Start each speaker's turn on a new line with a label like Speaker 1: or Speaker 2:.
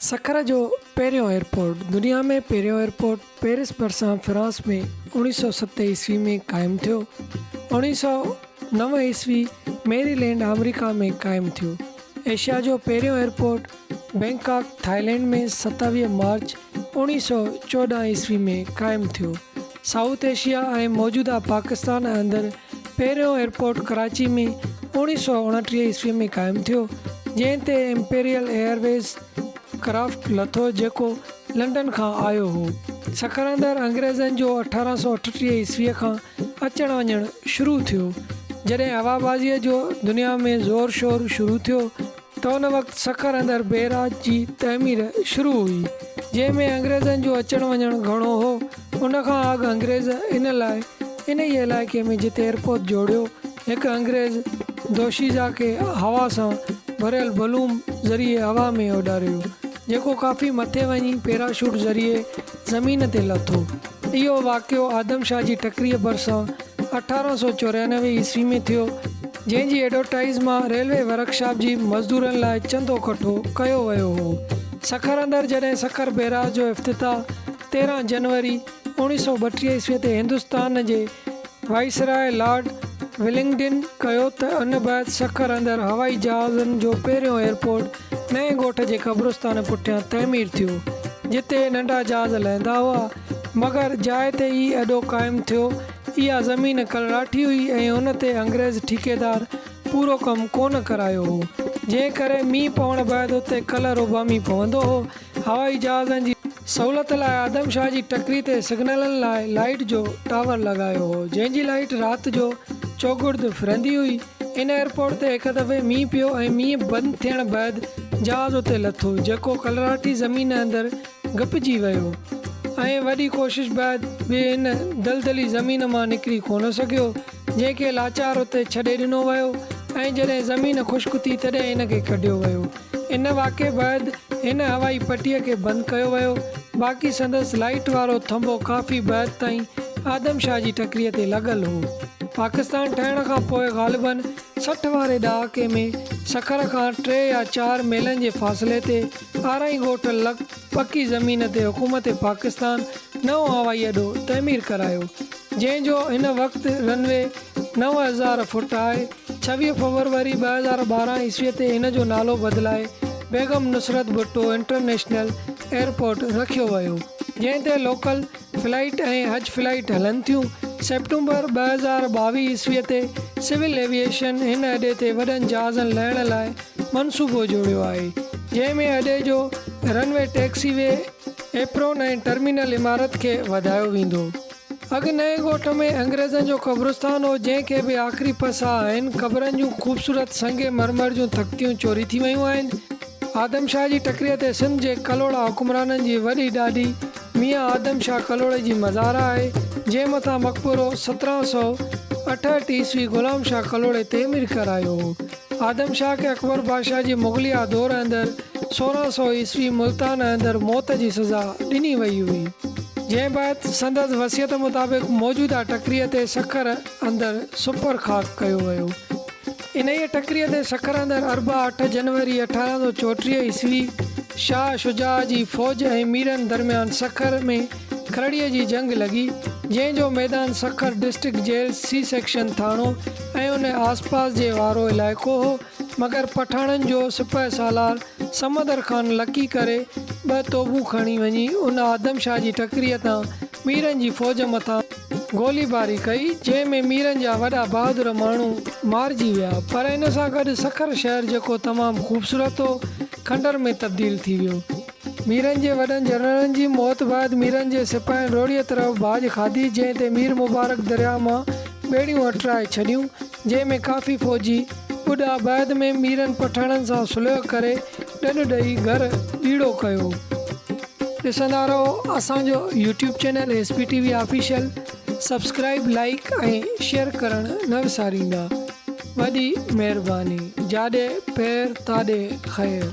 Speaker 1: सखर जो पहिरियों एयरपोर्ट दुनिया में पहिरियों एयरपोर्ट पेरिस भरिसां फ्रांस में 1970 ईस्वी में क़ाइमु थियो। 1909 ईस्वी मेरीलैंड अमेरिका में क़ाइमु थियो। एशिया जो पहिरियों एयरपोर्ट बैंकॉक थाईलैंड में 27 मार्च 1914 ईस्वी में क़ाइमु थियो। साउथ एशिया ऐं मौजूदा पाकिस्तान अंदरि पहिरियों एयरपोर्ट कराची में 1929 ईस्वी में क़ाइमु थियो, जंहिं ते इम्पीरियल एयरवेज़ क्राफ्ट लथो जेको लंडन खां आयो हो। सखर अंदरि अंग्रेज़नि जो 1838 ईस्वीअ खां अचणु वञणु शुरू थियो। जॾहिं हवाबाज़ीअ जो दुनिया में ज़ोर शोर शुरू थियो त उन वक़्तु सखर अंदरि बेराज जी तइमीर शुरू हुई, जंहिंमें अंग्रेज़नि जो अचणु वञणु घणो हो। उन खां अॻु अंग्रेज़ इन ई इलाइक़े में जिते एयरपोर्ट जोड़ियो, हिकु अंग्रेज़ दोशीज़ा खे हवा सां भरियल बलून ज़रिए हवा में उॾारियो, जेको काफ़ी मथे वञी पैराशूट ज़रिए ज़मीन ते लथो। इहो वाक़ियो आदम शाह जी टकरीअ भरिसां 1894 ईस्वी में थियो, जंहिंजी एडवर्टाइज़ मां रेलवे वर्कशॉप जी मज़दूरनि लाइ चंदो इकठो कयो वियो हो। सखर अंदरि जॾहिं सखर बैराज जो इफ़्तिताह 13 जनवरी 1932 ईस्वी ते हिंदुस्तान जे वाइसराय लॉर्ड विलिंगडन कयो त उन बैदि सखर अंदरि हवाई जहाज़नि जो पहिरियों एयरपोर्ट नए ॻोठ जे क़ब्रिस्तान पुठियां तइमीर थियो, जिते नंढा जहाज़ लहंदा हुआ, मगर जाइ ते ई अॾो क़ाइमु थियो। इहा ज़मीन कलराठी हुई ऐं उन ते अंग्रेज़ ठेकेदार पूरो कमु कोन करायो हो, जंहिं करे मींहुं पवण बैदि उते कलर उभामी पवंदो हो। हवाई जहाज़नि जी सहूलियत लाइ आदम शाह जी टकरी ते सिग्नलनि लाइ लाइट जो टावर लॻायो हो, जंहिंजी लाइट राति जो चौगुर्द फिरंदी हुई। इन एयरपोर्ट ते हिकु दफ़े मींहुं पियो ऐं मींहुं बंदि थियण बैदि जहाज़ उते लथो, जेको कलराठी ज़मीन अंदरि गपिजी वियो ऐं वॾी कोशिशि बैदि बि इन दलदली ज़मीन मां निकिरी कोन सघियो, जंहिंखे लाचार उते छॾे ॾिनो वियो ऐं जॾहिं ज़मीन ख़ुश्क थी तॾहिं इन खे कढियो वियो। इन वाक़े बैदि हिन हवाई पटीअ खे बंदि कयो वियो। बाक़ी संदसि लाइट वारो थंभो काफ़ी बैदि ताईं आदम शाह जी टकरीअ ते लॻल हो। पाकिस्तान ठहिण खां पोइ ग़ालिबन 60 वारे ॾहाके में सखर खां 3 या 4 मीलनि जे फ़ासिले ते आराई ॻोठ लॻ पकी ज़मीन ते हुकूमत पाकिस्तान नओं हवाई अॾो तइमीर करायो, जंहिंजो हिन वक़्तु रनवे 9000 फुट आहे। 26 फरवरी 2012 ईस्वीअ ते हिन जो नालो बदिलाए बेगम नुसरत भुट्टो इंटरनेशनल एयरपोर्ट रखियो वियो, जंहिं ते लोकल फ़्लाइट ऐं हज फ़्लाइट हलनि थियूं। सेप्टेंबर 2022 ईस्वीअ ते सिविल एविएशन हिन अॾे ते वॾनि जहाज़नि लहण लाइ मनसूबो जोड़ियो आहे, जंहिंमें अॾे जो रनवे टैक्सीवे एप्रोन ऐं टर्मिनल इमारत खे वधायो वेंदो। अॻु नए ॻोठ में अंग्रेज़नि जो क़ब्रिस्तान हो, जंहिंखे बि आख़िरी पसा आहिनि। क़बरनि जूं ख़ूबसूरत संगे मरमर जूं तख़्तियूं चोरी थी वियूं आहिनि। आदम शाह जी टकरीअ ते सिंध जे कलोड़ा हुक्मराननि जी वॾी ॾाॾी मियां आदम शाह कलोड़े जी मज़ारा आहे, जंहिं मथां मक़बरो 1768 ईस्वी ग़ुलाम शाह कलोड़े तइमीर करायो हो। आदम शाह खे अकबर बादशाह जी मुग़लिया दौर अंदरि 1600 ईस्वी मुल्तान अंदरि मौत जी सज़ा ॾिनी वई हुई, जंहिं बैदि संदसि वसियत मुताबिक़ मौजूदा टकरीअ ते सखर अंदरि सुपर ख़ाक कयो वियो। इन ई टकरीअ ते सखर अंदरि अरबा 8 जनवरी 1834 ईस्वी शाह शुजा जी फ़ौज ऐं मीरनि दरमियान सखर में खरड़ीअ जी जंग लॻी, जंहिंजो मैदान सखर डिस्ट्रिक्ट जेल सी सेक्शन थाणो ऐं उन आसपास जे वारो इलाइक़ो हो। मगर पठाणनि जो सिपह सालार समदर ख़ान लकी करे 2 तोबूं खणी वञी उन आदम शाह जी टकरीअ तां मीरनि जी फ़ौज मथां गोलीबारी कई, जंहिं में मीरनि जा वॾा बहादुर माण्हू मारिजी विया। पर इन सां गॾु सखर शहर जेको तमामु ख़ूबसूरत हो, खंडर में तब्दील थी वियो। मीरनि जे वॾनि जनरलनि जी मौत बैदि मीरनि जे सिपाहियुनि रोड़ीअ तरफ़ बाज खाधी, जंहिं ते मीर मुबारक दरिया मां ॿेड़ियूं अटराए छॾियूं, जंहिं में काफ़ी फ़ौजी ॿुॾा बैदि में मीरनि पठाणनि सां सुलह करे ॾंडु ॾेई घर ॿीड़ो कयो। ॾिसंदा रहो असांजो YouTube channel SPTV official. Subscribe, like ऐं शेयर करणु न विसारींदा। वॾी महिरबानी। जाॾे पैर ताॾे ख़ैर।